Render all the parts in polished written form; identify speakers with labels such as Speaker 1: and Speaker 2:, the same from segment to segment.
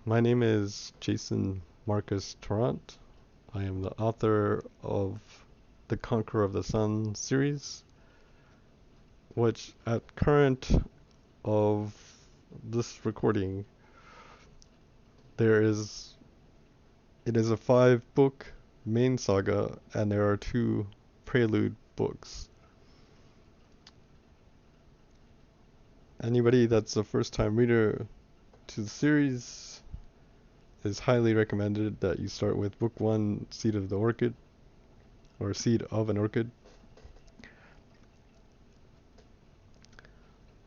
Speaker 1: My name is Jason Marcus Torraunt. I am the author of the Conqueror of the Sun series, which at current of this recording, there is it is a 5-book main saga and there are 2 prelude books. Anybody that's a first time reader to the series is highly recommended that you start with book 1, Seed of the Orchid, or Seed of an Orchid.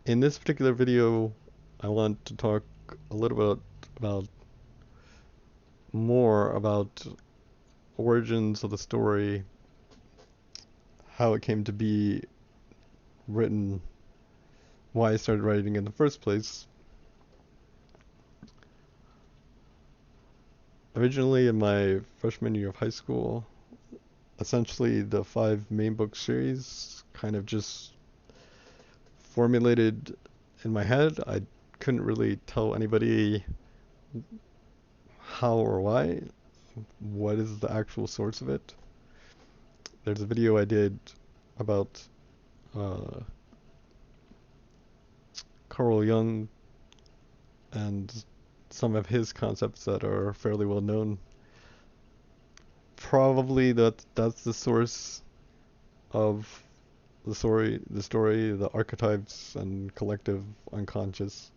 Speaker 1: In this particular video, I want to talk a little bit about more about origins of the story, how it came to be written, why I started writing in the first place. Originally, in my freshman year of high school, essentially the 5 main book series kind of just formulated in my head. I couldn't really tell anybody how or why, what is the actual source of it. There's a video I did about uh, Carl Jung and some of his concepts that are fairly well known. Probably that's the source of the archetypes and collective unconscious.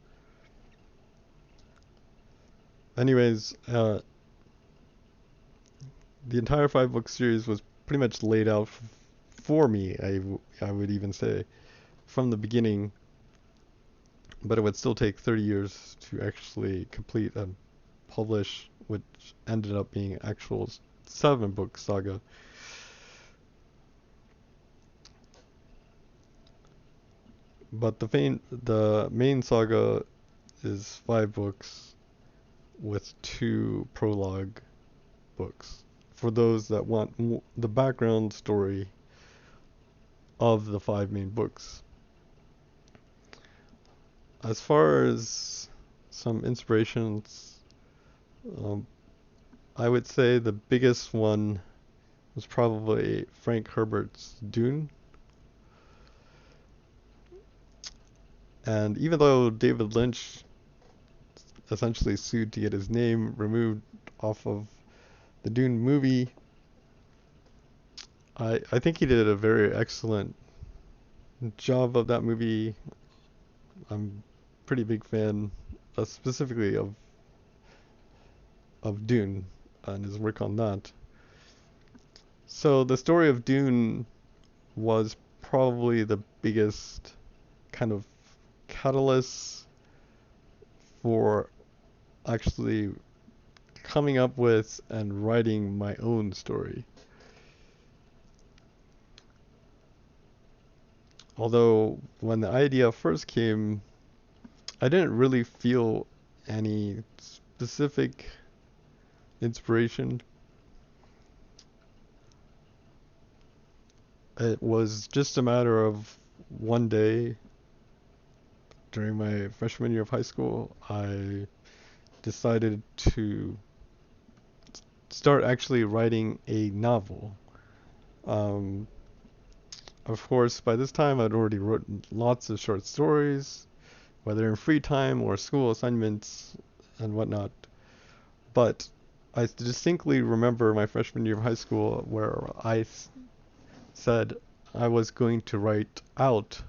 Speaker 1: Anyways, the entire 5-book series was pretty much laid out for me, I would even say, from the beginning, but it would still take 30 years to actually complete and publish, which ended up being actual 7-book saga. But the main saga is 5 books with 2 prologue books for those that want the background story of the 5 main books. As far as some inspirations, um, I would say the biggest one was probably Frank Herbert's Dune. And even though David Lynch essentially sued to get his name removed off of the Dune movie, I think he did a very excellent job of that movie. I'm a pretty big fan, specifically of Dune and his work on that. So the story of Dune was probably the biggest kind of catalyst for actually coming up with and writing my own story. Although when the idea first came, I didn't really feel any specific inspiration. It was just a matter of one day during my freshman year of high school, I decided to start actually writing a novel. Um, of course, by this time I'd already written lots of short stories, whether in free time or school assignments and whatnot. But I distinctly remember my freshman year of high school where I said I was going to write out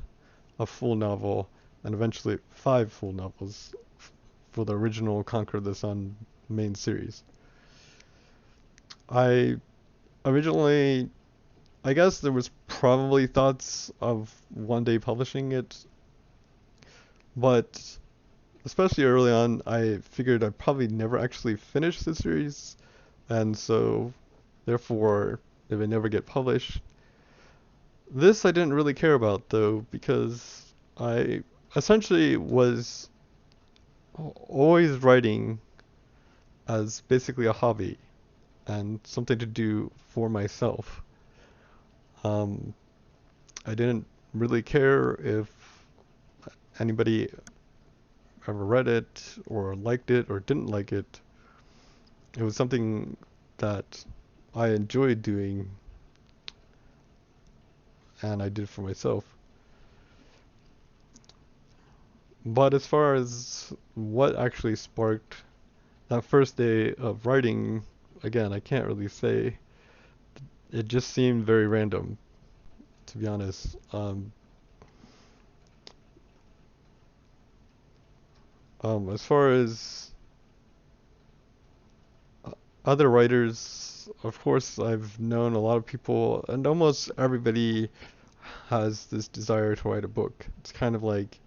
Speaker 1: a full novel and eventually 5 full novels for the original Conquer the Sun main series. I originally, I guess there was probably thoughts of one day publishing it, but especially early on, I figured I'd probably never actually finish the series, and so therefore it would never get published. This I didn't really care about though, because I essentially was always writing as basically a hobby and something to do for myself. Um, I didn't really care if anybody ever read it or liked it or didn't like it. It was something that I enjoyed doing and I did for myself. But as far as what actually sparked that first day of writing, again, I can't really say. It just seemed very random, to be honest. As far as other writers, of course, I've known a lot of people, and almost everybody has this desire to write a book. It's kind of like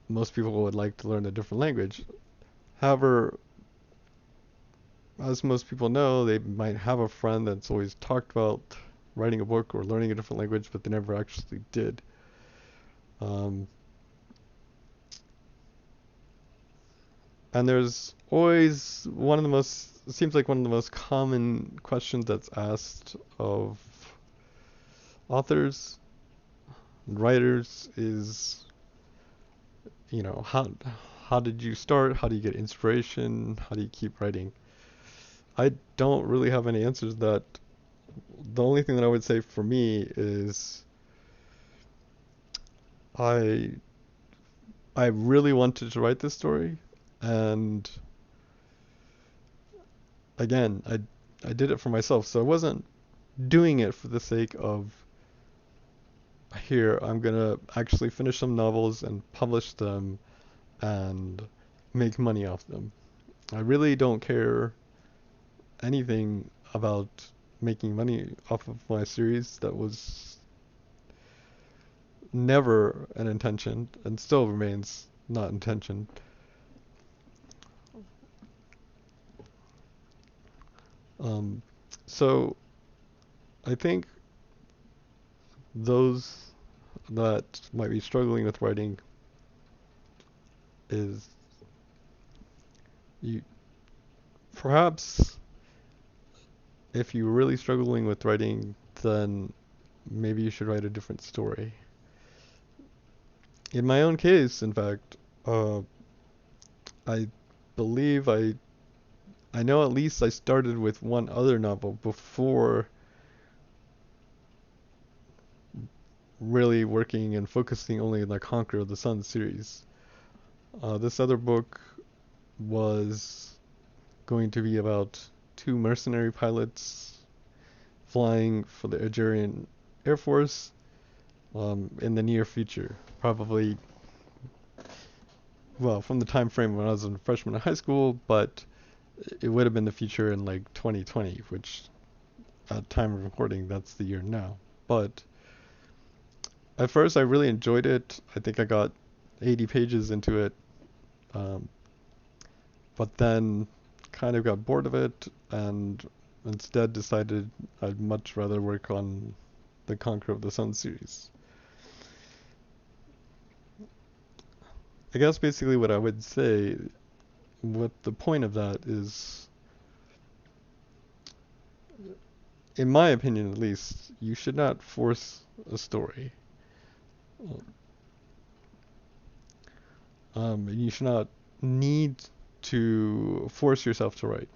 Speaker 1: most people would like to learn a different language. However, as most people know, they might have a friend that's always talked about writing a book or learning a different language, but they never actually did. Um, and there's always one of the most, it seems like one of the most common questions that's asked of authors and writers is, how did you start? How do you get inspiration? How do you keep writing? I don't really have any answers to that. The only thing that I would say for me is I I really wanted to write this story, and again, I did it for myself. So I wasn't doing it for the sake of, here, I'm gonna actually finish some novels and publish them and make money off them. I really don't care anything about making money off of my series. That was never an intention and still remains not intention. Um, so I think those that might be struggling with writing is, you perhaps, if you're really struggling with writing, then maybe you should write a different story. In my own case, in fact, I believe I know at least I started with one other novel before really working and focusing only on the Conqueror of the Sun series. This other book was going to be about two mercenary pilots flying for the Algerian Air Force in the near future. Probably, well, from the time frame when I was a freshman in high school, but it would have been the future in like 2020, which at time of recording, that's the year now. But at first, I really enjoyed it. I think I got 80 pages into it, um, but then kind of got bored of it and instead decided I'd much rather work on the Conqueror of the Sun series. I guess basically what I would say, what the point of that is, in my opinion at least, you should not force a story. You should not need to force yourself to write.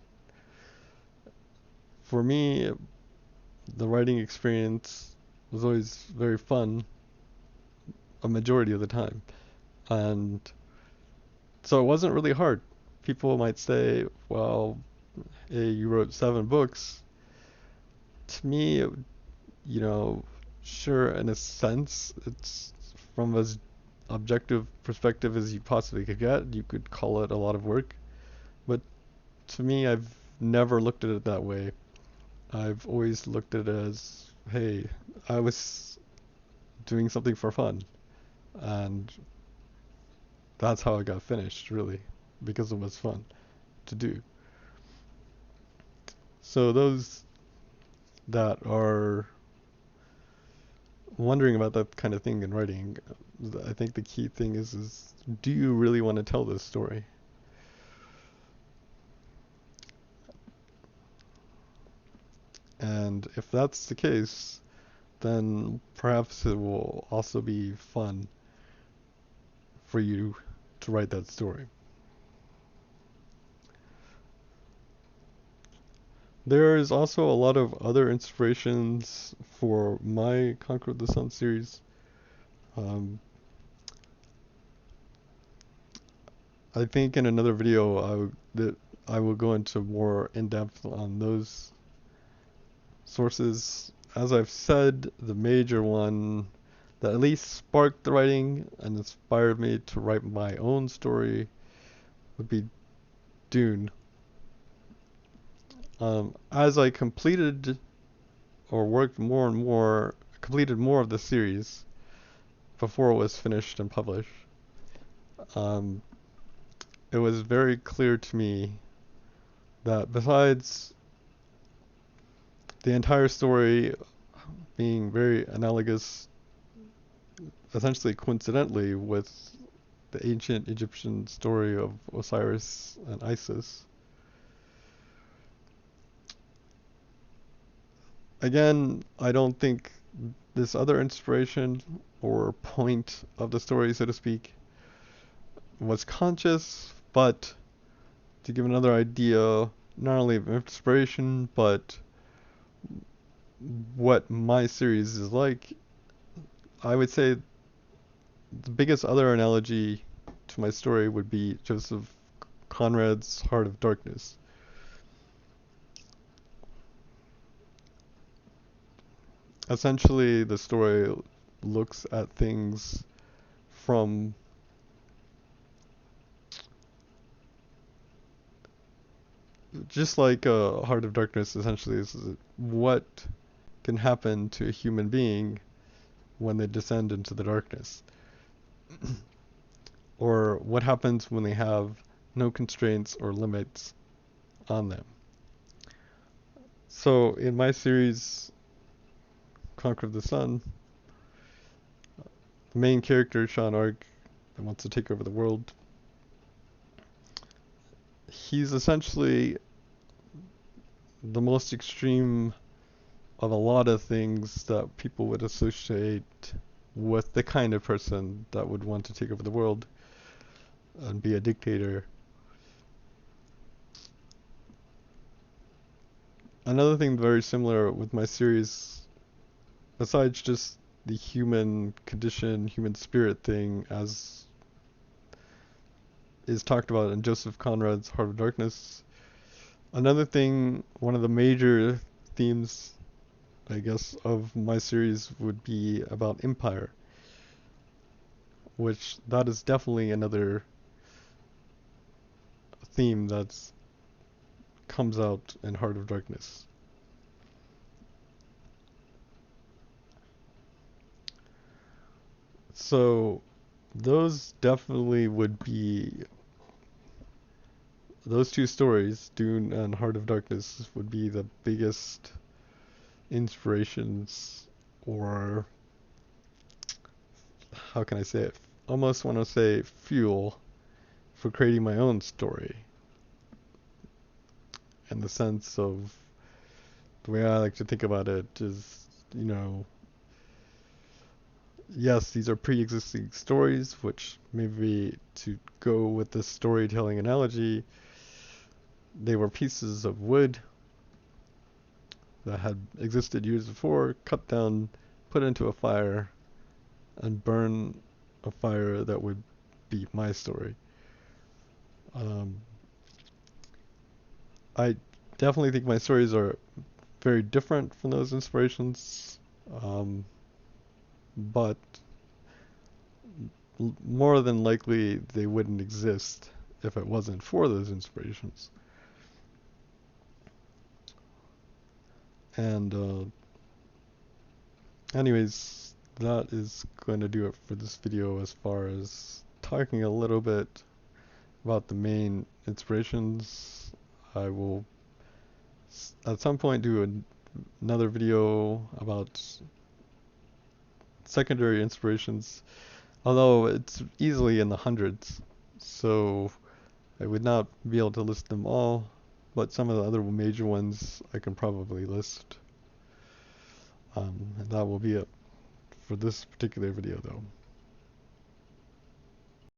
Speaker 1: For me, the writing experience was always very fun a majority of the time. And so it wasn't really hard. People might say, well, hey, you wrote 7 books. To me, sure, in a sense, it's from as objective perspective as you possibly could get. You could call it a lot of work. But to me, I've never looked at it that way. I've always looked at it as, hey, I was doing something for fun. And that's how it got finished, really, because it was fun to do. So those that are wondering about that kind of thing in writing, I think the key thing is do you really want to tell this story? And if that's the case, then perhaps it will also be fun for you to to write that story. There is also a lot of other inspirations for my Conquer of the Sun series. Um, I think in another video I will go into more in depth on those sources. As I've said, the major one that at least sparked the writing and inspired me to write my own story would be Dune. As I completed or worked more and more, completed more of the series before it was finished and published, um, it was very clear to me that besides the entire story being very analogous, essentially coincidentally, with the ancient Egyptian story of Osiris and Isis, again, I don't think this other inspiration or point of the story, so to speak, was conscious, but to give another idea, not only of inspiration, but what my series is like, I would say the biggest other analogy to my story would be Joseph Conrad's Heart of Darkness. Essentially, the story looks at things from just like Heart of Darkness essentially is what can happen to a human being when they descend into the darkness, or what happens when they have no constraints or limits on them. So in my series, Conquer of the Sun, the main character, Sean Ark, that wants to take over the world, he's essentially the most extreme of a lot of things that people would associate with the kind of person that would want to take over the world and be a dictator. Another thing very similar with my series, besides just the human condition, human spirit thing, as is talked about in Joseph Conrad's Heart of Darkness, another thing, one of the major themes, I guess, of my series would be about empire, which that is definitely another theme that's comes out in Heart of Darkness. So those definitely would be, those two stories, Dune and Heart of Darkness, would be the biggest inspirations, or how can I say it? Almost want to say fuel for creating my own story. In the sense of the way I like to think about it is, yes, these are pre-existing stories, which maybe to go with the storytelling analogy, they were pieces of wood that had existed years before, cut down, put into a fire, and burn a fire that would be my story. I definitely think my stories are very different from those inspirations, but more than likely they wouldn't exist if it wasn't for those inspirations. And anyways, that is going to do it for this video as far as talking a little bit about the main inspirations. I will at some point do another video about secondary inspirations, although it's easily in the hundreds, so I would not be able to list them all, but some of the other major ones I can probably list. And that will be it for this particular video though.